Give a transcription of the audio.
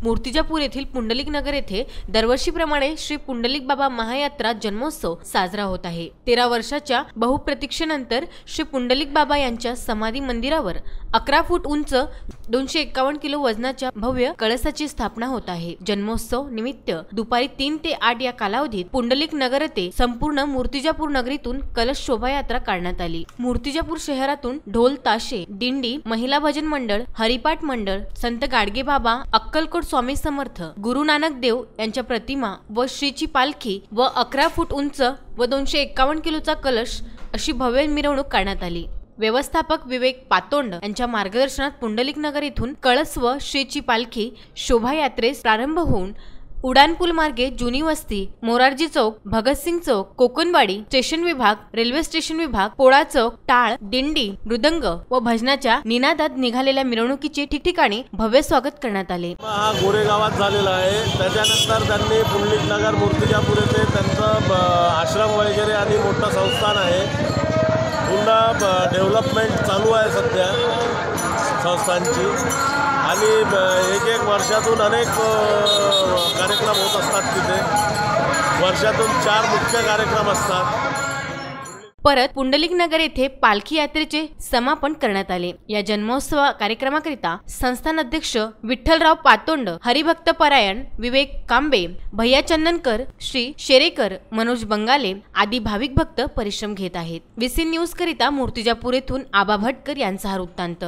मूर्तिजापूर येथील पुंडलिक नगर येथे दरवर्षीप्रमाणे श्री पुंडलिक बाबा महायात्रा जन्मोत्सव साजरा होत आहे। 13 वर्षाच्या बहुप्रतीक्षेनंतर श्री पुंडलिक बाबा यांच्या समाधी मंदिरावर 11 फूट उंच 251 किलो वजनाच्या भव्य कळसाची स्थापना होत आहे। जन्मोत्सव निमित्त दुपारी 3 ते 8 या कालावधीत पुंडलिक नगर येथे संपूर्ण मूर्तिजापूर नगरीतून कलश शोभायात्रा काढण्यात आली। मूर्तिजापूर शहरातून ढोल ताशे, दिंडी, महिला भजन मंडळ, हरिपाठ मंडळ, संत गाडगे बाबा, अक्कलकोट स्वामी समर्थ, गुरु नानक देव यांच्या प्रतिमा व श्रीची पालखी व 11 फूट उंच व 251 किलोचा कलश अशी भव्य मिरवणूक काढण्यात आली। व्यवस्थापक विवेक पातोंड यांच्या मार्गदर्शनात पुंडलिक नगर येथून कळस व श्रीची पालखी शोभायात्रेस प्रारंभ होऊन उडानपूल मार्गे जुनी वस्ती, मोरारजी चौक, भगतसिंग चौक, कोकणवाडी स्टेशन विभाग, रेल्वे स्टेशन विभाग, पोळा चौक, टाळ, दिंडी, मृदंग व भजनाच्या निनादात निघालेल्या मिरवणुकीचे ठिकठिकाणी भव्य स्वागत करण्यात आले। हा गोरेगावात झालेला आहे। त्याच्यानंतर त्यांनी पुंडलिक नगर मूर्तिजापूर येथे त्यांचं आश्रम वगैरे आणि मोठं संस्थान आहे। पुन्हा डेव्हलपमेंट चालू आहे सध्या संस्थांची आणि एक वर्षातून अनेक कार्यक्रम होत असतात। तिथे वर्षातून 4 मुख्य कार्यक्रम असतात। परत पुंडलिक नगर येथे पालखी यात्रेचे समापन करण्यात आले। या जन्मोत्सव कार्यक्रमाकरिता संस्थान अध्यक्ष विठ्ठलराव पातोंड, हरिभक्त परायण विवेक कांबे, भैया चंदनकर, श्री शेरेकर, मनोज बंगाले आदी भाविक भक्त परिश्रम घेत आहेत। VC न्यूज करिता मूर्तिजापूर येथून आबा भटकर यांचा हा वृत्तांत।